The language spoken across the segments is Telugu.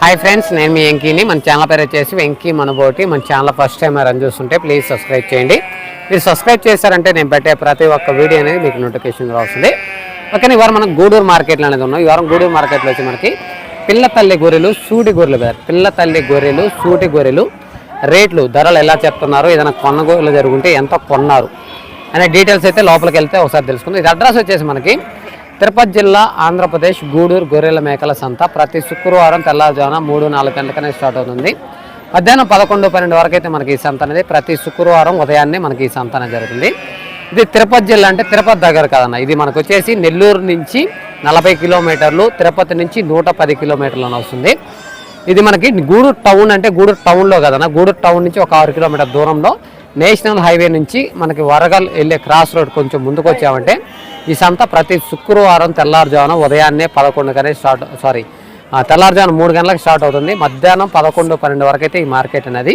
హాయ్ ఫ్రెండ్స్, నేను మీ వెంకీని. మన ఛానల్ పేరు వచ్చేసి వెంకీ మనబోటి. మన ఛానల్ ఫస్ట్ టైం రన్ చూస్తుంటే ప్లీజ్ సబ్స్క్రైబ్ చేయండి. మీరు సబ్స్క్రైబ్ చేశారంటే నేను పెట్టే ప్రతి ఒక్క వీడియో అనేది మీకు నోటిఫికేషన్ వస్తుంది. ఓకే, ఇవాళ మనం గూడూరు మార్కెట్లో అనేది ఉన్నాం. ఇవాళ గూడూరు మార్కెట్లో వచ్చి మనకి పిల్ల తల్లి గొర్రెలు, సూటి గొర్రెలు పేరు. పిల్ల తల్లి గొర్రెలు, సూటి గొర్రెలు రేట్లు, ధరలు ఎలా చెప్తున్నారు, ఏదైనా కొనుగోలు జరుగుంటే ఎంత కొన్నారు అనే డీటెయిల్స్ అయితే లోపలికి వెళ్తే ఒకసారి తెలుసుకుందాం. ఇది అడ్రస్ వచ్చేసి మనకి తిరుపతి జిల్లా, ఆంధ్రప్రదేశ్, గూడూరు గొర్రెల మేకల సంత. ప్రతి శుక్రవారం తెల్లవారుజామున 3-4 గంటలకనే స్టార్ట్ అవుతుంది. మధ్యాహ్నం 11-12 వరకు అయితే మనకి ఈ సంత అనేది ప్రతి శుక్రవారం ఉదయాన్నే మనకి ఈ సంత అనేది జరుగుతుంది. ఇది తిరుపతి జిల్లా అంటే తిరుపతి దగ్గర కాదన్న, ఇది మనకు వచ్చేసి నెల్లూరు నుంచి 40 కిలోమీటర్లు, తిరుపతి నుంచి 110 కిలోమీటర్లు వస్తుంది. ఇది మనకి గూడూరు టౌన్ అంటే గూడూరు టౌన్లో కదన్న, గూడూరు టౌన్ నుంచి ఒక 6 కిలోమీటర్ దూరంలో నేషనల్ హైవే నుంచి మనకి వరగల్ వెళ్ళే క్రాస్ రోడ్ కొంచెం ముందుకు వచ్చామంటే ఈ సంత ప్రతి శుక్రవారం తెల్లారుజామున ఉదయాన్నే 11 తెల్లారుజామున 3 గంటలకు స్టార్ట్ అవుతుంది. మధ్యాహ్నం 11-12 వరకు అయితే ఈ మార్కెట్ అనేది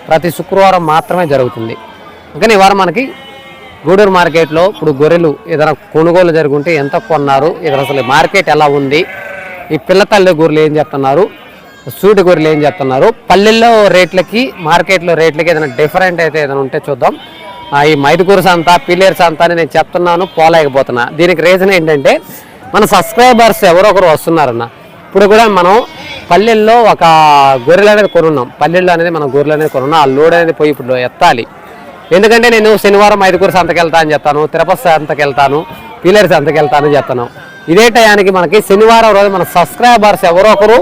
ప్రతి శుక్రవారం మాత్రమే జరుగుతుంది. కానీ వారం మనకి గూడూరు మార్కెట్లో ఇప్పుడు గొర్రెలు ఏదైనా కొనుగోలు జరుగుంటే ఎంత కొన్నారు, ఇక్కడ అసలు మార్కెట్ ఎలా ఉంది, ఈ పిల్ల తల్లి గొర్రెలు ఏం చెప్తున్నారు, సూటి గొర్రెలు ఏం చెప్తున్నారు, పల్లెల్లో రేట్లకి మార్కెట్లో రేట్లకి ఏదైనా డిఫరెంట్ అయితే ఏదైనా ఉంటే చూద్దాం. ఈ మైదుకూరు సంత, పిల్లేరు సంత అని నేను చెప్తున్నాను, పోలేకపోతున్నా. దీనికి రీజన్ ఏంటంటే మన సబ్స్క్రైబర్స్ ఎవరో ఒకరు వస్తున్నారన్న. ఇప్పుడు కూడా మనం పల్లెల్లో ఒక గొర్రెలు అనేది కొనున్నాం, పల్లెల్లో అనేది మనం గొర్రెలు అనేది కొనున్నాం. ఆ లోడ్ అనేది పోయి ఇప్పుడు ఎత్తాలి. ఎందుకంటే నేను శనివారం మైదుకూరు సంతకి వెళ్తా అని చెప్తాను, తిరుపతి సంతకి వెళ్తాను, పిల్లేరు సంతకి వెళ్తాను అని చెప్తాను. ఇదే టయానికి మనకి శనివారం రోజు మన సబ్స్క్రైబర్స్ ఎవరో ఒకరు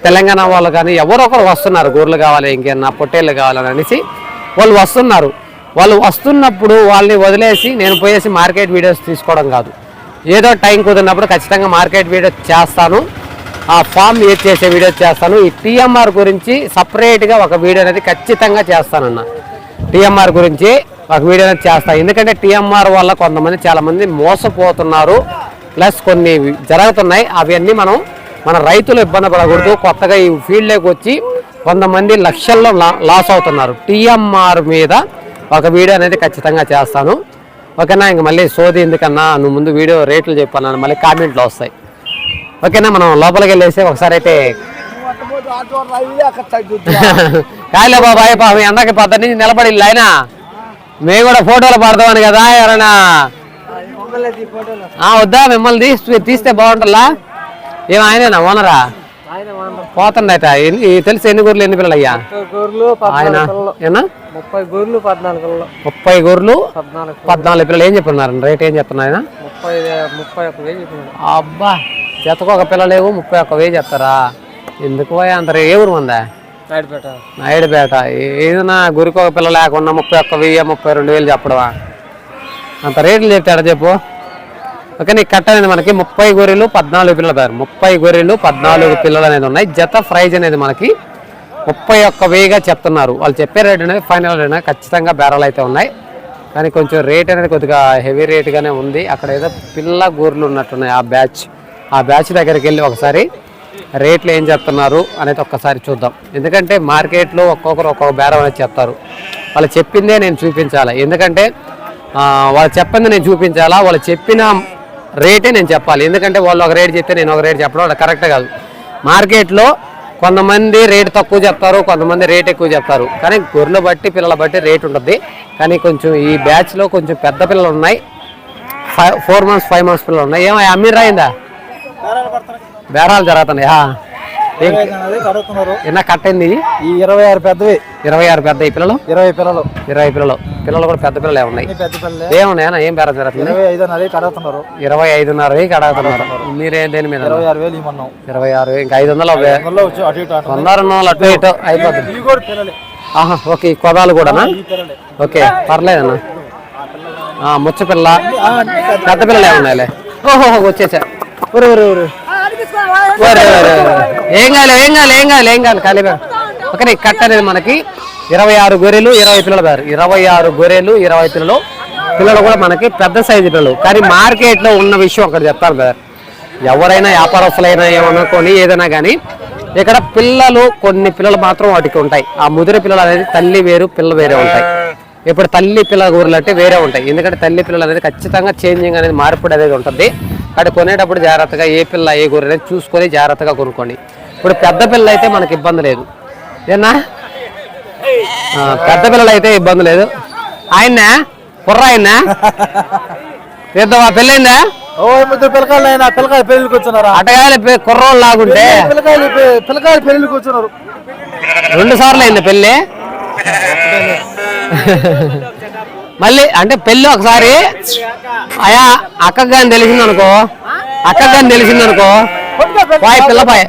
తెలంగాణ వాళ్ళు కానీ ఎవరో ఒకరు వస్తున్నారు, గొర్రెలు కావాలి, ఇంకేమన్నా పొట్టేళ్ళు కావాలని అనేసి వాళ్ళు వస్తున్నారు. వాళ్ళు వస్తున్నప్పుడు వాళ్ళని వదిలేసి నేను పోయేసి మార్కెట్ వీడియోస్ తీసుకోవడం కాదు. ఏదో టైం కుదిరినప్పుడు ఖచ్చితంగా మార్కెట్ వీడియోస్ చేస్తాను, ఆ ఫామ్ యూజ్ చేసే వీడియోస్ చేస్తాను. ఈ టీఎంఆర్ గురించి సపరేట్గా ఒక వీడియో అనేది ఖచ్చితంగా చేస్తానన్న. టీఎంఆర్ గురించి ఒక వీడియో అనేది చేస్తాను. ఎందుకంటే టీఎంఆర్ వల్ల కొంతమంది చాలామంది మోసపోతున్నారు, ప్లస్ కొన్ని జరుగుతున్నాయి. అవన్నీ మన రైతులు ఇబ్బంది పడకూడదు. కొత్తగా ఈ ఫీల్డ్లోకి వచ్చి కొంతమంది లక్షల్లో లాస్ అవుతున్నారు. టీఎంఆర్ మీద ఒక వీడియో అనేది ఖచ్చితంగా చేస్తాను. ఓకేనా, ఇంక మళ్ళీ సోది ఎందుకన్నా, నువ్వు ముందు వీడియో రేట్లు చెప్పాను మళ్ళీ కామెంట్లు వస్తాయి. ఓకేనా, మనం లోపలికి వెళ్ళేసి ఒకసారి అయితే కాయలే బాబాయ్ పాపం ఎండకి పద్ధతి నుంచి నిలబడి ఆయన మేము కూడా ఫోటోలు పడతామని కదా, ఎవరైనా వద్దా మిమ్మల్ని తీస్తే బాగుంటుందా? ఏం ఆయనేనా ఓనరా? పోతుండ తెలిసి ఎన్ని గొర్రెలు ఎన్ని పిల్లలు అయ్యా? 30 గొర్రెలు 14 పిల్లలు. ఏం చెప్తున్నారు రేట్? ఏం చెప్తున్నారు ఆయన? 31,000. అబ్బా, జతకు ఒక పిల్ల లేవు, 31,000 చెప్తారా? ఎందుకు పోయా అంటారు? ఏ ఊరు మందా? నాయుడుపేట. ఏదైనా గురికి ఒక పిల్ల లేకుండా 31,000 32,000 చెప్పడమా? అంత రేట్లు చెప్తాడా చెప్పు. ఓకే, నీకు కట్ట అనేది మనకి 30 గొర్రెలు 14 పిల్లలు పేరు. 30 గొర్రెలు 14 పిల్లలు అనేది ఉన్నాయి. జత ప్రైజ్ అనేది మనకి 31,000గా చెప్తున్నారు. వాళ్ళు చెప్పే రేట్ అనేది ఫైనల్ రేట్ అనేది ఖచ్చితంగా బేరాలు అయితే ఉన్నాయి. కానీ కొంచెం రేట్ అనేది కొద్దిగా హెవీ రేట్గానే ఉంది. అక్కడ ఏదో పిల్ల గొర్రెలు ఉన్నట్టున్నాయి. ఆ బ్యాచ్ దగ్గరికి వెళ్ళి ఒకసారి రేట్లు ఏం చెప్తున్నారు అనేది ఒక్కసారి చూద్దాం. ఎందుకంటే మార్కెట్లో ఒక్కొక్కరు ఒక్కొక్క బేరం అనేది చెప్తారు. వాళ్ళు చెప్పిందే నేను చూపించాలి. ఎందుకంటే వాళ్ళు చెప్పింది నేను చూపించాలా, వాళ్ళు చెప్పిన రేటే నేను చెప్పాలి. ఎందుకంటే వాళ్ళు ఒక రేట్ చెప్తే నేను ఒక రేట్ చెప్పడం అది కరెక్ట్ కాదు. మార్కెట్లో కొంతమంది రేట్ తక్కువ చెప్తారు, కొంతమంది రేట్ ఎక్కువ చెప్తారు. కానీ గొర్రెలు బట్టి పిల్లల బట్టి రేట్ ఉంటుంది. కానీ కొంచెం ఈ బ్యాచ్లో కొంచెం పెద్ద పిల్లలు ఉన్నాయి, 4 months 5 months పిల్లలు ఉన్నాయి. ఏమో అమ్మీర్ రాయిందా? బేరాలు జరుగుతున్నాయా? ఎన్నా కట్టయింది? 26 పెద్దవి. 26 పెద్ద పిల్లలు, 20 పిల్లలు. పిల్లలు కూడా పెద్ద పిల్లలు ఏమున్నాయి? ఏమున్నాయా? ఏం బేరం జరుగుతుంది? 25,500 అడుగుతున్నారు. మీరేం దేని మీద? 26,000. ఇంకా 500 అటు ఇటు అయిపోతుంది. ఓకే, కొదాలు కూడానా? ఓకే, పర్లేదన్నా. ముచ్చ పిల్ల, పెద్ద పిల్లలు ఏమున్నాయిలే. ఓహో, వచ్చేసా. ఏం కాదు ఖాళీగా. ఓకే, కట్ట అనేది మనకి 26 గొర్రెలు 20 పిల్లలు పేరు. 26 గొర్రెలు 20 పిల్లలు. పిల్లలు కూడా మనకి పెద్ద సైజు పిల్లలు. కానీ మార్కెట్లో ఉన్న విషయం ఒకటి చెప్తాను కదా, ఎవరైనా వ్యాపారస్తులైనా ఏమన్నా కొని ఏదైనా కానీ ఇక్కడ పిల్లలు కొన్ని పిల్లలు మాత్రం వాటికి ఉంటాయి. ఆ ముదిరి పిల్లలు అనేది తల్లి వేరు పిల్ల వేరే ఉంటాయి. ఇప్పుడు తల్లి పిల్ల గొర్రెలు అంటే వేరే ఉంటాయి. ఎందుకంటే తల్లి పిల్లలు అనేది ఖచ్చితంగా చేంజింగ్ అనేది మార్పుడు అనేది ఉంటుంది. అక్కడ కొనేటప్పుడు జాగ్రత్తగా ఏ పిల్ల ఏ గొర్రె అనేది చూసుకొని జాగ్రత్తగా కొనుక్కోండి. ఇప్పుడు పెద్ద పిల్లలు అయితే మనకి ఇబ్బంది లేదు ఏనా, పెద్ద పిల్లలు అయితే ఇబ్బంది లేదు. ఆయన్నా కుర్ర ఆయన్నా తీద్దామా, పెళ్ళైందా? పిల్లకాయలు పెళ్లికి వచ్చినారా? అటగాలి కుర్రోళ్ళు లాగుంటే పిల్లకాయలు పెళ్లికి వచ్చినారు. 2 సార్లు అయింది పెళ్ళి. మళ్ళీ అంటే పెళ్ళి ఒకసారి అయా అక్కకు కానీ తెలిసిందనుకో, పిల్లపాయ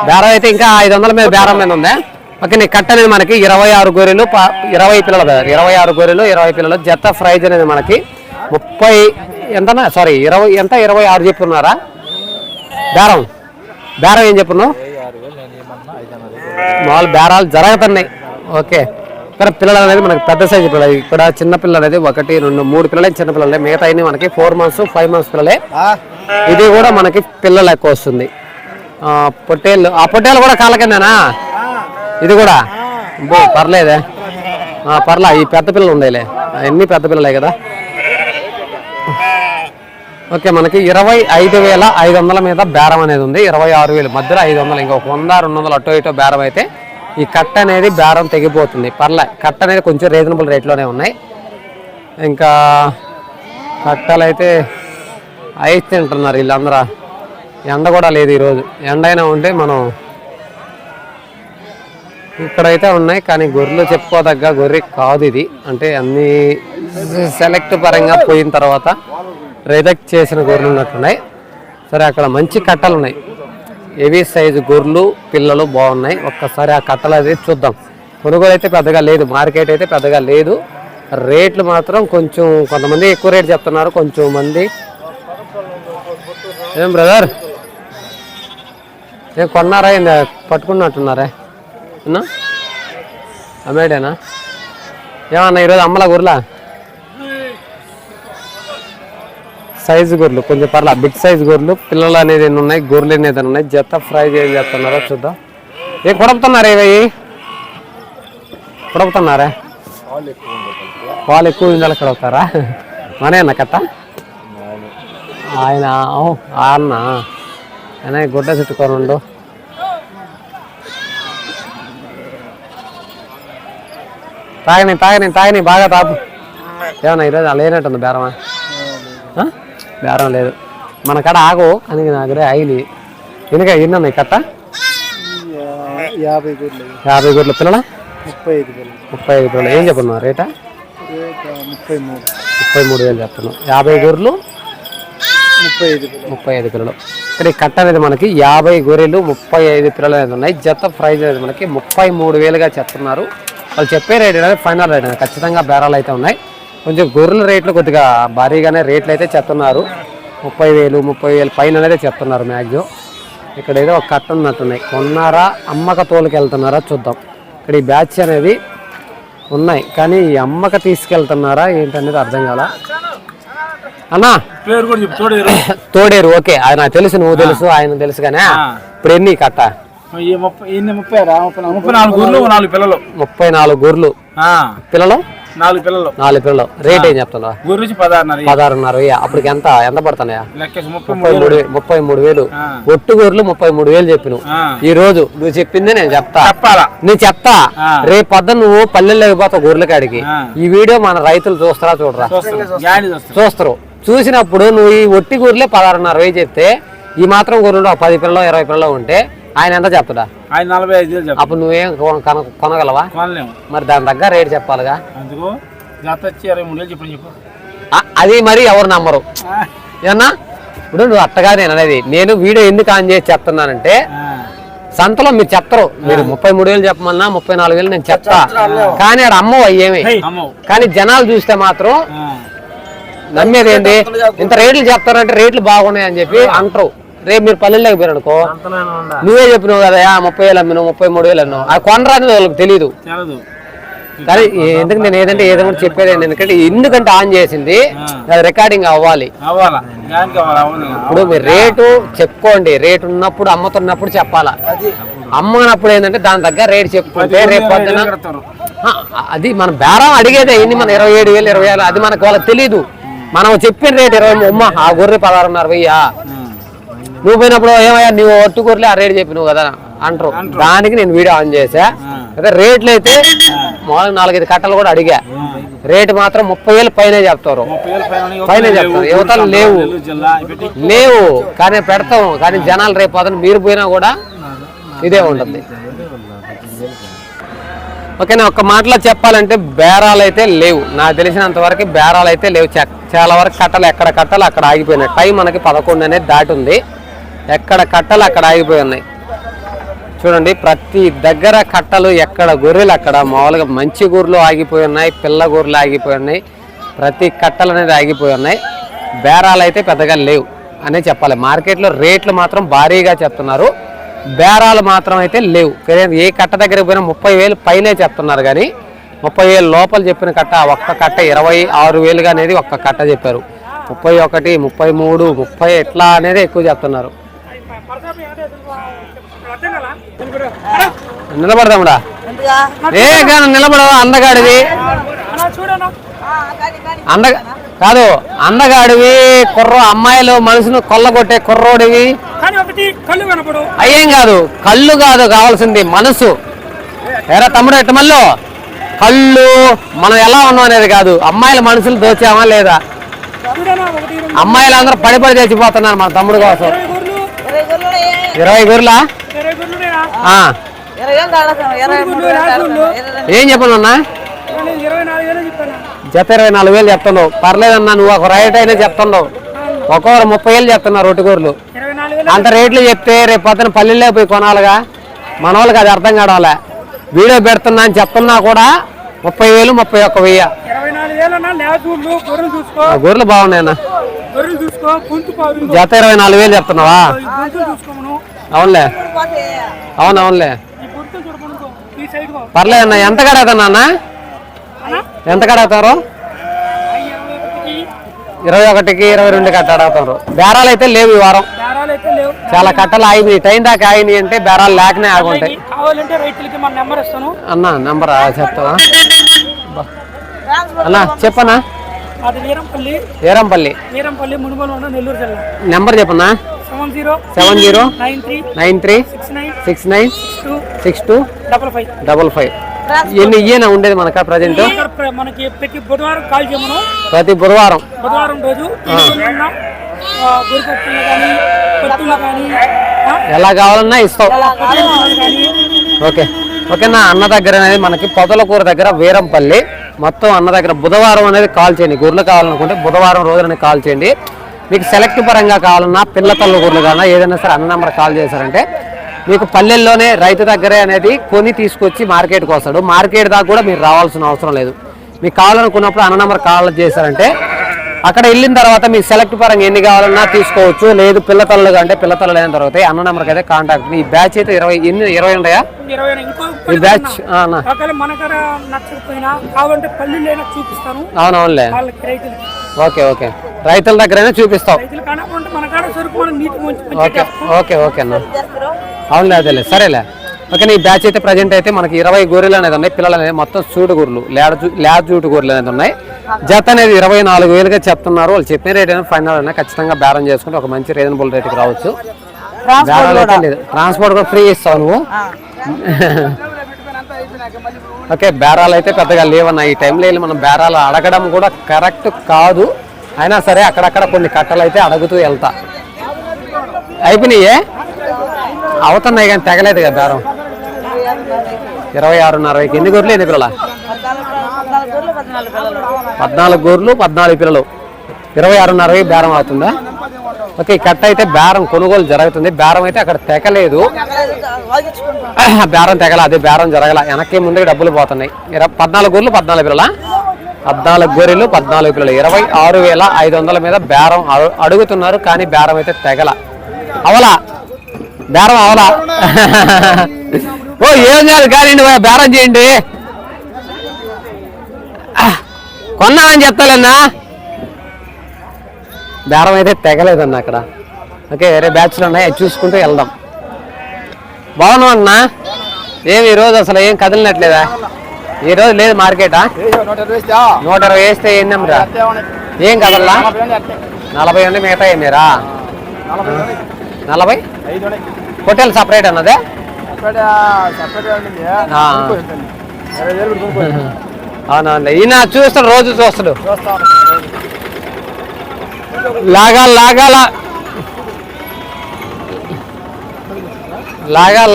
బేరం అయితే ఇంకా 500 మీద బేరం మీద ఉంది. ఓకే, నీ కట్ట అనేది మనకి 26 గొర్రెలు 20 పిల్లలు 26 గొర్రెలు 20 పిల్లలు. జత ప్రైజ్ అనేది మనకి 30 ఎంతనా, సారీ 20 ఎంత 26 చెప్పున్నారా? బేరం ఏం చెప్పున్నావు? మామూలు బేరాలు జరుగుతున్నాయి. ఓకే, ఇక్కడ పిల్లలు అనేది మనకి పెద్ద సైజు పిల్లలు. ఇక్కడ చిన్న పిల్లలు అనేది 1, 2, 3 పిల్లలే చిన్న పిల్లలే. మిగతా అన్ని మనకి 4 months 5 months పిల్లలే. ఇది కూడా మనకి పిల్లలు ఎక్కువ వస్తుంది. పొట్టేళ్ళు, ఆ పొట్టేళ్ళు కూడా కాళ్ళ కిందనా? ఇది కూడా పర్లేదే, పర్లా. ఈ పెద్ద పిల్లలు ఉండేలే, అన్ని పెద్ద పిల్లలే కదా. ఓకే, మనకి 25,500 మీద బేరం అనేది ఉంది. 26,000 మధ్యలో 500, ఇంకా 100, 200 అటో ఇటో బేరం అయితే ఈ కట్ట అనేది బేరం తెగిపోతుంది. పర్లే, కట్ట అనేది కొంచెం రీజనబుల్ రేట్లోనే ఉన్నాయి. ఇంకా కట్టలు అయితే ఐస్ తింటున్నారు వీళ్ళందరూ. ఎండ కూడా లేదు ఈరోజు. ఎండ అయినా ఉంటే మనం ఇక్కడైతే ఉన్నాయి, కానీ గొర్రెలు చెప్పుకోదగ్గ గొర్రె కాదు ఇది. అంటే అన్ని సెలెక్ట్ పరంగా పోయిన తర్వాత రిజెక్ట్ చేసిన గొర్రెలు ఉన్నట్టున్నాయి. సరే, అక్కడ మంచి కట్టలు ఉన్నాయి, హెవీ సైజు గొర్రెలు పిల్లలు బాగున్నాయి. ఒక్కసారి ఆ కట్టలు అది చూద్దాం. కొనుగోలు అయితే పెద్దగా లేదు, మార్కెట్ అయితే పెద్దగా లేదు. రేట్లు మాత్రం కొంచెం కొంతమంది ఎక్కువ రేట్ చెప్తున్నారు, కొంచెం మంది ఏం బ్రదర్ ఏం కొన్నారా? పట్టుకున్నట్టున్నారా? అమ్మేడేనా? ఏమన్నా ఈరోజు అమ్మలా గొర్రెలా? సైజు గొర్రెలు కొంచెం పర్లా, బిగ్ సైజు గొర్రెలు పిల్లలు అనేది ఉన్నాయి, గొర్రెలు అనేది ఉన్నాయి. జత ఫ్రై చేస్తున్నారో చూద్దాం. ఏం కొడుకుతున్నారా? ఇవి కొడుకుతున్నారా? పాలు ఎక్కువ ఉండాలి కడుగుతారా? మనే అన్న కట్ట ఆయన అన్న ఆయన గుడ్డ చుట్టుకోనుండు. తాగని బాగా తాపు. ఏమన్నా ఈరోజు అలా లేనట్టుంది బేరమా? బేరం లేదు మన కాడ. ఆగు అని నా దగ్గర ఆయిలి ఎందుక ఎన్ని కట్ట? 50 గొర్రెలు పిల్లల 35 పిల్లలు. ఏం చెప్పున్నావు రేటా? 33,000 చెప్తున్నావు. 50 గొర్రెలు 35 పిల్లలు. ఇక్కడ ఈ కట్ట అనేది మనకి 50 గొర్రెలు 35 పిల్లలు అనేది ఉన్నాయి. జత ప్రైజ్ అనేది మనకి 33,000గా చెప్తున్నారు. వాళ్ళు చెప్పే రేట్ అనేది ఫైనల్ రేట్ అనేది. ఖచ్చితంగా బేరాలు అయితే ఉన్నాయి. కొంచెం గొర్రెల రేట్లు కొద్దిగా భారీగానే రేట్లు అయితే చెప్తున్నారు. 30,000 30,000 పైన అనేది చెప్తున్నారు మ్యాక్సిమం. ఇక్కడ ఏదో ఒక కట్ట ఉన్నట్టున్నాయి. కొన్నారా అమ్మక తోలుకి వెళ్తున్నారా చూద్దాం. ఇక్కడ ఈ బ్యాచ్ అనేది ఉన్నాయి, కానీ ఈ అమ్మక తీసుకెళ్తున్నారా ఏంటనేది అర్థం కాల. అన్నా తోడేరు. ఓకే, ఆయన తెలుసు, నువ్వు తెలుసు, ఆయన తెలుసు. కానీ ఇప్పుడు ఎన్ని కట్ట? 34 గొర్రెలు పిల్లలు 4 పిల్లలు. రేట్ ఏం చెప్తున్నావు? 16,500. అప్పటికి ఎంత పడుతున్నాయా? 33,000. ఒట్టు గొర్రెలు 33,000 చెప్పిన. ఈ రోజు నువ్వు చెప్పింది నేను చెప్తా. రేపు పొద్దున నువ్వు పల్లెల్లో పోతావు గొర్రెల కాడికి. ఈ వీడియో మన రైతులు చూస్తారా చూడరా? చూస్తారు. చూసినప్పుడు నువ్వు ఈ ఒట్టి గొర్రెలే 16,500 చెప్తే, ఈ మాత్రం గొర్రెలు 10 పిల్లలు 20 పిల్లలు ఉంటే ఆయన ఎంత చెప్తాడా? ఆయన 45,000. అప్పుడు నువ్వేం కొనగలవా? మరి దాని దగ్గర రేట్ చెప్పాలిగా. అది మరి ఎవరు నమ్మరు ఏమన్నా. ఇప్పుడు నువ్వు అట్టగా నేను అనేది, నేను వీడియో ఎందుకు ఆన్ చేసి చెప్తున్నానంటే, సంతలో మీరు చెప్తారు, మీరు 33,000 చెప్పమన్నా 34,000 నేను చెప్తా, కానీ ఆడ అమ్మవు అయ్యేమి. కానీ జనాలు చూస్తే మాత్రం నమ్మేది ఏంటి? ఇంత రేట్లు చెప్తారంటే రేట్లు బాగున్నాయి అని చెప్పి అంటారు. రేపు మీరు పల్లెల్లోకి పోయారు అనుకో, నువ్వే చెప్పినావు కదా 30,000 అమ్మినావు 33,000 అన్నావు, అది కొనరాని వాళ్ళకి తెలియదు. కానీ ఎందుకు నేను ఏదంటే ఏదైనా చెప్పేది ఏంటంటే, ఎందుకంటే ఆన్ చేసింది అది రికార్డింగ్ అవ్వాలి. ఇప్పుడు మీరు రేటు చెప్పుకోండి, రేటు ఉన్నప్పుడు అమ్ముతున్నప్పుడు చెప్పాలా. అమ్మనప్పుడు ఏంటంటే దాని దగ్గర రేటు చెప్పుకుంటే రేపు పొద్దున అది మన బేరం అడిగేదే ఇన్ని మన 27,000 20,000 అది మనకు వాళ్ళకి తెలీదు. మనం చెప్పిన రేటు 20 ఆ గొర్రె 16,500 నువ్వు పోయినప్పుడు ఏమయ్యా నువ్వు ఒట్టుకూరలే ఆ రేటు చెప్పినావు కదా అంటారు. దానికి నేను వీడియో ఆన్ చేసా. అదే రేట్లు అయితే మామూలుగా 4-5 కట్టలు కూడా అడిగా. రేటు మాత్రం 30,000 పైన చెప్తారు. పైన చెప్తారు. యువతలు లేవు కానీ పెడతాం. కానీ జనాలు రేపు అతను మీరు పోయినా కూడా ఇదే ఉంటుంది. ఓకేనా, ఒక్క మాటలో చెప్పాలంటే బేరాలు అయితే లేవు. నాకు తెలిసినంత వరకు బేరాలు అయితే లేవు. చాలా వరకు కట్టలు ఎక్కడ కట్టలు అక్కడ ఆగిపోయినాయి. టైం మనకి 11 అనేది దాటి ఉంది. ఎక్కడ కట్టలు అక్కడ ఆగిపోయి ఉన్నాయి. చూడండి, ప్రతి దగ్గర కట్టలు, ఎక్కడ గొర్రెలు అక్కడ. మామూలుగా మంచి గొర్రెలు ఆగిపోయి ఉన్నాయి, పిల్ల గొర్రెలు ఆగిపోయి ఉన్నాయి. ప్రతి కట్టలు అనేది ఆగిపోయి ఉన్నాయి. బేరాలు అయితే పెద్దగా లేవు అనే చెప్పాలి. మార్కెట్లో రేట్లు మాత్రం భారీగా చెప్తున్నారు. బేరాలు మాత్రం అయితే లేవు. ఏ కట్ట దగ్గరికి పోయినా 30,000 పైనే చెప్తున్నారు. కానీ 30,000 లోపల చెప్పిన కట్ట ఒక్క కట్ట 26,000 అనేది ఒక్క కట్ట చెప్పారు. 31, 33, 30 ఇట్లా అనేది ఎక్కువ చెప్తున్నారు. నిలబడదాముడా ఏ కానీ నిలబడవా? అందగాడివి కాదు, అందగాడివి కుర్ర అమ్మాయిలు మనసును కొల్లగొట్టే కుర్రోడివి అయ్యేం కాదు. కళ్ళు కాదు కావాల్సింది, మనసు. ఎరా తమ్ముడు ఎట్ట మళ్ళీ కళ్ళు మనం ఎలా ఉన్నాం అనేది కాదు. అమ్మాయిల మనసులు దోచామా లేదా? అమ్మాయిలు అందరూ పడి తెచ్చిపోతున్నారు మన తమ్ముడు కోసం. 20 గొర్రెలా? ఏం చెప్పను అన్నా? జత 24,000 చెప్తున్నావు. పర్లేదన్నా, నువ్వు ఒక రైట్ అయినా చెప్తున్నావు. ఒక్కొక్కరు 30,000 చెప్తున్నారు రొట్టెగూరలు. అంత రేట్లు చెప్తే రేపు పొద్దున పల్లెల్లో పోయి కొనాలిగా. మన వాళ్ళకి అది అర్థం కావాలా. వీడియో పెడుతున్నా అని చెప్తున్నా కూడా 30,000, 31,000. గొర్రెలు బాగున్నాయన్నా. జత 24,000 చెప్తున్నావా? అవునులే, అవునవునులే. పర్లేదన్నా. ఎంత కడవుతున్నా అన్న? ఎంత కడవుతారు? 21కి 22 కట్ట అడుగుతారు. బేరాలు అయితే లేవు ఈ వారం. చాలా కట్టలు ఆగినాయి. టైం దాకా ఆగినాయి అంటే బేరాలు లేకనే ఆగుంటాయి. అన్నా నెంబర్ చెప్తావా అన్నా? చెప్పన్నా. వీరంపల్లి నెంబర్ చెప్పన్నా. 7093696255. ఇయ్యేనా ఉండేది మనక ప్రజెంట్? మనకి ప్రతి బుధవారం కాల్ చేయమను. ప్రతి బుధవారం రోజు ఎలా కావాలన్నా ఇస్తావు. ఓకే ఓకేనా. అన్న దగ్గర అనేది మనకి పొదలకూర దగ్గర వీరంపల్లి. మొత్తం అన్న దగ్గర బుధవారం అనేది కాల్ చేయండి. గొర్రెలు కావాలనుకుంటే బుధవారం రోజున కాల్ చేయండి. మీకు సెలెక్ట్ పరంగా కావాలన్నా, పిల్ల తల్ల గొర్రెలు కావాలన్నా ఏదైనా సరే అన్న నెంబర్ కాల్ చేశారంటే మీకు పల్లెల్లోనే రైతు దగ్గరే అనేది కొని తీసుకొచ్చి మార్కెట్కి వస్తాడు. మార్కెట్ దాకా కూడా మీరు రావాల్సిన అవసరం లేదు. మీకు కావాలనుకున్నప్పుడు అన్న నెంబర్ కాల్ చేశారంటే అక్కడ వెళ్ళిన తర్వాత మీకు సెలెక్ట్ పరంగా ఎన్ని కావాలన్నా తీసుకోవచ్చు. లేదు పిల్లతల్లుగా అంటే పిల్లతల్లు అయిన తర్వాత అన్న నెంబర్కి అయితే కాంటాక్ట్. ఈ బ్యాచ్ అయితే 20 ఉన్నాయా? ఈ బ్యాచ్ అవునవునులే. Okay okay. రైతుల దగ్గరైనా చూపిస్తావు. ఓకే ఓకే ఓకే అన్న. అవునులే, అదేలే, సరేలే. ఓకే. ఈ బ్యాచ్ అయితే ప్రజెంట్ అయితే మనకి 20 గొర్రెలు అనేది ఉన్నాయి. పిల్లలు అనేది మొత్తం సూటు గొర్రెలు, ల్యాడ్ జూటు గొర్రెలు అనేది ఉన్నాయి. జత అనేది 24,000గా చెప్తున్నారు. వాళ్ళు చెప్పిన రేట్ అయినా ఫైనల్ అయినా ఖచ్చితంగా బేరం చేసుకుంటే ఒక మంచి రీజనబుల్ రేట్కి రావచ్చు. బేరాలు అయితే లేదు. ట్రాన్స్పోర్ట్ కూడా ఫ్రీ ఇస్తావు నువ్వు. ఓకే. బేరాలు అయితే పెద్దగా లేవన్నా ఈ టైంలో. వెళ్ళి మనం బేరాలు అడగడం కూడా కరెక్ట్ కాదు. అయినా సరే అక్కడక్కడ కొన్ని కట్టలు అయితే అడుగుతూ వెళ్తా. అయిపోయినాయే అవుతున్నాయి కానీ తెగలేదు కదా బేరం. 26.5కి ఎన్ని గొర్రెలు ఎన్ని పిల్లల? 14 గొర్రెలు 14 పిల్లలు. 26.5 బేరం అవుతుందా? ఓకే. ఈ కట్ట అయితే బేరం కొనుగోలు జరుగుతుంది. బేరం అయితే అక్కడ తెగలేదు. బేరం తెగల, అదే బేరం జరగల. వెనక్కి ముందుకు డబ్బులు పోతున్నాయి. 14 గొర్రెలు 14 పిల్లల? 14 గొర్రెలు 14 పిల్లలు. 26,500 మీద బేరం అడుగుతున్నారు. కానీ బేరం అయితే తెగల. అవలా బేరం అవలా. ఓ ఏం కాదు కానీ బేరం చేయండి. కొన్నామని చెప్తాలేనా? బేరం అయితే తెగలేదన్న అక్కడ. ఓకే. వేరే బ్యాచ్లు ఉన్నాయి, అవి చూసుకుంటూ వెళ్దాం. బాగున్నావు అన్నా. ఏమి ఈరోజు అసలు ఏం కదిలినట్లేదా? ఈరోజు లేదు మార్కెటా? 120 వేస్తే ఏందమ్మరా? ఏం కదల్లా? 40 ఉండి మిగతా ఏమేరా? 40 పొట్టేలు సపరేట్ అన్నదే అవునండి. ఈయన చూస్తాడు, రోజు చూస్తాడు.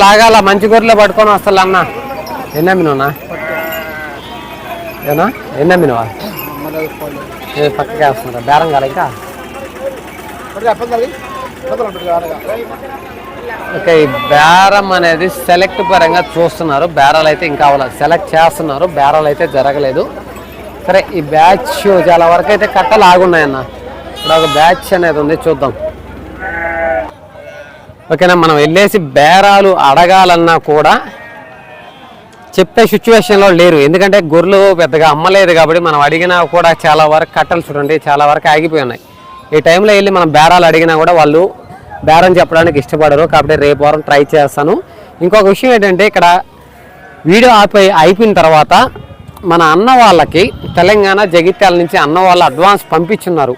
లాగాల మంచి గొర్రెలు పట్టుకొని వస్తా అన్న. ఎన్నమ్మినవునా ఏనా ఎన్నమ్మినవా పక్కకే వస్తున్నారా బేరం కాలే ఇంకా. ఓకే, ఈ బేరం అనేది సెలెక్ట్ పరంగా చూస్తున్నారు. బేరాలు అయితే ఇంకా అవ్వలేదు, సెలెక్ట్ చేస్తున్నారు, బేరాలు అయితే జరగలేదు. సరే, ఈ బ్యాచ్ చాలా వరకు అయితే కట్టలు ఆగున్నాయన్న. ఇప్పుడు ఒక బ్యాచ్ అనేది ఉంది, చూద్దాం. ఓకేనా, మనం వెళ్ళేసి బేరాలు అడగాలన్నా కూడా చెప్పే సిచ్యువేషన్లో లేరు. ఎందుకంటే గొర్రెలు పెద్దగా అమ్మలేదు కాబట్టి మనం అడిగినా కూడా చాలా వరకు కట్టలు చూడండి చాలా వరకు ఆగిపోయి ఉన్నాయి. ఈ టైంలో వెళ్ళి మనం బేరాలు అడిగినా కూడా వాళ్ళు బేరం చెప్పడానికి ఇష్టపడరు. కాబట్టి రేపు వారం ట్రై చేస్తాను. ఇంకొక విషయం ఏంటంటే, ఇక్కడ వీడియో అయిపోయిన తర్వాత మన అన్న వాళ్ళకి తెలంగాణ జగిత్యాల నుంచి అన్న వాళ్ళు అడ్వాన్స్ పంపించున్నారు.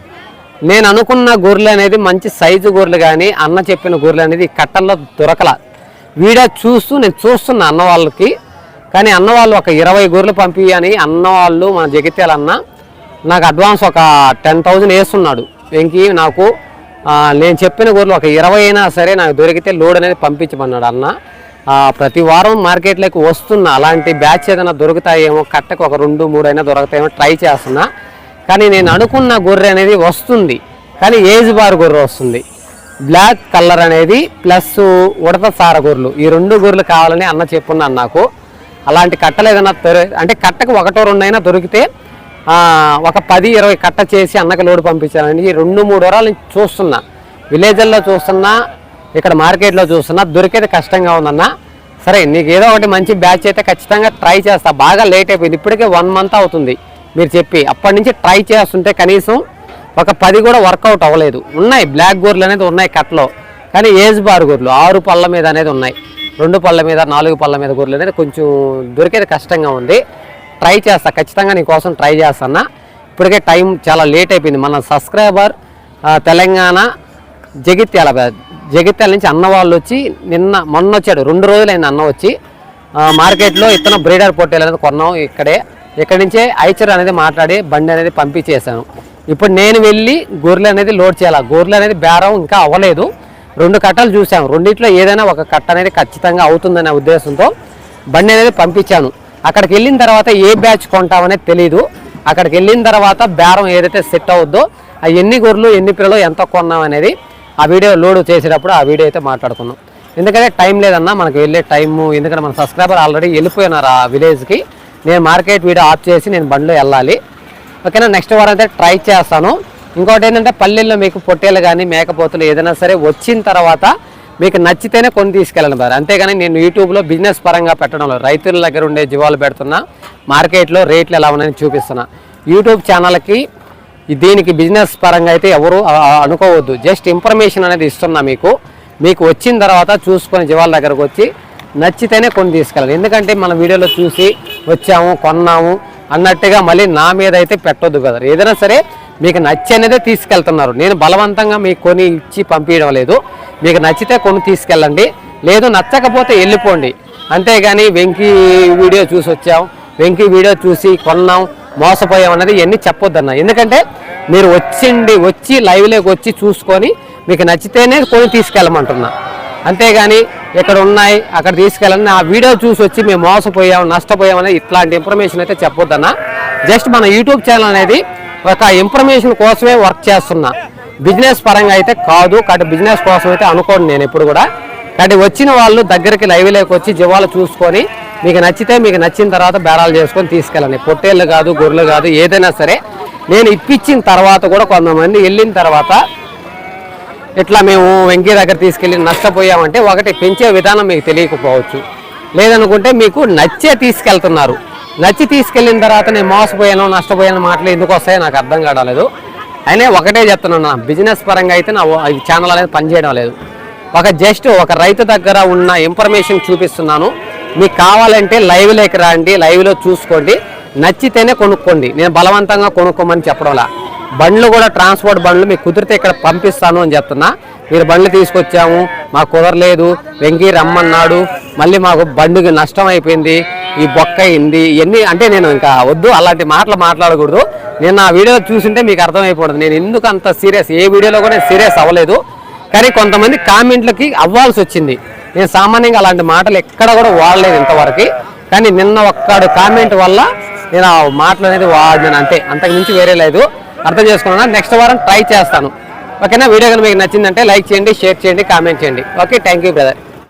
నేను అనుకున్న గొర్రెలు అనేది మంచి సైజు గొర్రెలు కానీ అన్న చెప్పిన గొర్రెలు అనేది కట్టల్లో దొరకల. వీడియో చూస్తూ నేను చూస్తున్నా అన్న వాళ్ళకి. కానీ అన్న వాళ్ళు ఒక 20 గొర్రెలు పంపించని అన్న వాళ్ళు మన జగిత్యాల అన్న నాకు అడ్వాన్స్ ఒక 10,000 వేస్తున్నాడు. వెంకీ నాకు నేను చెప్పిన గొర్రెలు ఒక 20 అయినా సరే నాకు దొరికితే లోడ్ అనేది పంపించమన్నాడు అన్న. ప్రతి వారం మార్కెట్లోకి వస్తున్నా, అలాంటి బ్యాచ్ ఏదైనా దొరుకుతాయేమో, కట్టకు ఒక 2-3 అయినా దొరుకుతాయేమో ట్రై చేస్తున్నా. కానీ నేను అనుకున్న గొర్రె అనేది వస్తుంది, కానీ ఏజ్ బార్ గొర్రె వస్తుంది. బ్లాక్ కలర్ అనేది ప్లస్ ఉడత సార గొర్రెలు, ఈ 2 గొర్రెలు కావాలని అన్న చెప్పున్నాను నాకు. అలాంటి కట్టలు ఏదైనా అంటే కట్టకు 1-2 అయినా దొరికితే ఒక 10-20 కట్ట చేసి అన్నకి లోడ్ పంపించాలని 2-3 వారాల నుంచి చూస్తున్నా. విలేజ్ల్లో చూస్తున్నా, ఇక్కడ మార్కెట్లో చూస్తున్నా, దొరికేది కష్టంగా ఉందన్న. సరే, నీకు ఏదో ఒకటి మంచి బ్యాచ్ అయితే ఖచ్చితంగా ట్రై చేస్తా. బాగా లేట్ అయిపోయింది, ఇప్పటికే 1 మంత్ అవుతుంది మీరు చెప్పి. అప్పటి నుంచి ట్రై చేస్తుంటే కనీసం ఒక 10 కూడా వర్కౌట్ అవ్వలేదు. ఉన్నాయి బ్లాక్ గొర్రెలు అనేది ఉన్నాయి కట్టలో, కానీ ఏజ్ బార్ గొర్రెలు 6 పళ్ళ మీద అనేది ఉన్నాయి. 2 పళ్ళ మీద 4 పళ్ళ మీద గొర్రెలు అనేది కొంచెం దొరికేది కష్టంగా ఉంది. ట్రై చేస్తా, ఖచ్చితంగా నీకోసం ట్రై చేస్తాను. ఇప్పటికే టైం చాలా లేట్ అయిపోయింది. మన సబ్స్క్రైబర్ తెలంగాణ జగిత్యాల నుంచి అన్న వాళ్ళు వచ్చి మొన్న వచ్చాడు, 2 రోజులైంది అన్న వచ్చి. మార్కెట్లో ఇతను బ్రీడర్ పొట్టేలు అనేది కొన్నాం ఇక్కడి నుంచే ఐచర్ అనేది మాట్లాడి బండి అనేది పంపించేసాను. ఇప్పుడు నేను వెళ్ళి గొర్రెలు అనేది లోడ్ చేయాలి. గొర్రెలు అనేది బేరం ఇంకా అవ్వలేదు. 2 కట్టలు చూసాము, రెండిట్లో ఏదైనా ఒక కట్ట అనేది ఖచ్చితంగా అవుతుందనే ఉద్దేశంతో బండి అనేది పంపించాను. అక్కడికి వెళ్ళిన తర్వాత ఏ బ్యాచ్ కొంటామనేది తెలీదు. అక్కడికి వెళ్ళిన తర్వాత బేరం ఏదైతే సెట్ అవుద్దో ఆ ఎన్ని గొర్రెలు ఎన్ని పిల్లలు ఎంత కొన్నాం అనేది ఆ వీడియో లోడ్ చేసేటప్పుడు ఆ వీడియో అయితే మాట్లాడుకున్నాం. ఎందుకంటే టైం లేదన్నా మనకు వెళ్ళే టైము. ఎందుకంటే మన సబ్స్క్రైబర్ ఆల్రెడీ వెళ్ళిపోయినారు ఆ విలేజ్కి. నేను మార్కెట్ వీడియో ఆఫ్ చేసి నేను బండిలో వెళ్ళాలి. ఓకేనా, నెక్స్ట్ వారం అయితే ట్రై చేస్తాను. ఇంకోటి ఏంటంటే, పల్లెల్లో మీకు పొట్టేలు కానీ మేకపోతులు ఏదైనా సరే వచ్చిన తర్వాత మీకు నచ్చితేనే కొని తీసుకెళ్ళండి బారు. అంతేగాని నేను యూట్యూబ్లో బిజినెస్ పరంగా పెట్టడంలో రైతుల దగ్గర ఉండే జీవాలు పెడుతున్నా, మార్కెట్లో రేట్లు ఎలా ఉన్నాయని చూపిస్తున్నా. యూట్యూబ్ ఛానల్కి దీనికి బిజినెస్ పరంగా అయితే ఎవరు అనుకోవద్దు. జస్ట్ ఇన్ఫర్మేషన్ అనేది ఇస్తున్నా మీకు వచ్చిన తర్వాత చూసుకొని జీవాల దగ్గరకు వచ్చి నచ్చితేనే కొని తీసుకెళ్ళాలి. ఎందుకంటే మన వీడియోలో చూసి వచ్చాము కొన్నాము అన్నట్టుగా మళ్ళీ నా మీద అయితే పెట్టొద్దు కదా. ఏదైనా సరే మీకు నచ్చనేదే తీసుకెళ్తున్నారు. నేను బలవంతంగా మీకు కొని ఇచ్చి పంపించడం లేదు. మీకు నచ్చితే కొని తీసుకెళ్ళండి, లేదు నచ్చకపోతే వెళ్ళిపోండి. అంతేగాని వెంకీ వీడియో చూసి వచ్చాం, వెంకీ వీడియో చూసి కొన్నాం, మోసపోయాం అన్నది ఇవన్నీ చెప్పొద్దన్న. ఎందుకంటే మీరు వచ్చి లైవ్లోకి వచ్చి చూసుకొని మీకు నచ్చితేనే కొని తీసుకెళ్ళమంటున్నా. అంతేగాని ఇక్కడ ఉన్నాయి అక్కడ తీసుకెళ్ళండి, ఆ వీడియో చూసి వచ్చి మేము మోసపోయాం నష్టపోయాం అనేది ఇట్లాంటి ఇన్ఫర్మేషన్ అయితే చెప్పొద్దన్న. జస్ట్ మన యూట్యూబ్ ఛానల్ అనేది ఒక ఇన్ఫర్మేషన్ కోసమే వర్క్ చేస్తున్నా, బిజినెస్ పరంగా అయితే కాదు. కాబట్టి బిజినెస్ కోసం అయితే అనుకోండి నేను ఎప్పుడు కూడా. కాబట్టి వచ్చిన వాళ్ళు దగ్గరికి లైవ్లోకి వచ్చి జీవాలు చూసుకొని మీకు నచ్చితే మీకు నచ్చిన తర్వాత బేరాలు చేసుకొని తీసుకెళ్ళండి. పొట్టేళ్ళు కాదు గొర్రెలు కాదు ఏదైనా సరే. నేను ఇప్పించిన తర్వాత కూడా కొంతమంది వెళ్ళిన తర్వాత ఇట్లా మేము వెంకీ దగ్గర తీసుకెళ్ళి నష్టపోయామంటే, ఒకటి పెంచే విధానం మీకు తెలియకపోవచ్చు, లేదనుకుంటే మీకు నచ్చే తీసుకెళ్తున్నారు. నచ్చి తీసుకెళ్ళిన తర్వాత నేను మోసపోయాను నష్టపోయాను మాటలు ఎందుకు వస్తాయో నాకు అర్థం కావలేదు. అయినా ఒకటే చెప్తున్నాను, బిజినెస్ పరంగా అయితే నా ఛానల్ అనేది పనిచేయడం లేదు. ఒక రైతు దగ్గర ఉన్న ఇన్ఫర్మేషన్ చూపిస్తున్నాను. మీకు కావాలంటే లైవ్లోకి రండి, లైవ్లో చూసుకోండి, నచ్చితేనే కొనుక్కోండి. నేను బలవంతంగా కొనుక్కోమని చెప్పడంలా. బండ్లు కూడా ట్రాన్స్పోర్ట్ బండ్లు మీకు కుదిరితే ఇక్కడ పంపిస్తాను అని చెప్తున్నా. మీరు బండ్లు తీసుకొచ్చాము మాకు కుదరలేదు, వెంకీ రమ్మన్నాడు, మళ్ళీ మాకు బండికి నష్టం అయిపోయింది, ఈ బొక్క అయింది, ఇవన్నీ అంటే నేను ఇంకా వద్దు అలాంటి మాటలు మాట్లాడకూడదు. నేను ఆ వీడియో చూసింటే మీకు అర్థమైపోతుంది నేను ఎందుకు అంత సీరియస్. ఏ వీడియోలో కూడా సీరియస్ అవ్వలేదు, కానీ కొంతమంది కామెంట్లకి అవ్వాల్సి వచ్చింది. నేను సామాన్యంగా అలాంటి మాటలు ఎక్కడ కూడా వాడలేదు ఇంతవరకు, కానీ నిన్న ఒక్కడు కామెంట్ వల్ల నేను ఆ మాటలు అనేది వాడినాను అంతే, అంతకు మించి వేరే లేదు. అర్థం చేసుకున్నాను. నెక్స్ట్ వారం ట్రై చేస్తాను. ఓకేనా? వీడియో కనుక మీకు నచ్చిందంటే లైక్ చేయండి, షేర్ చేయండి, కామెంట్ చేయండి. Okay, thank you brother.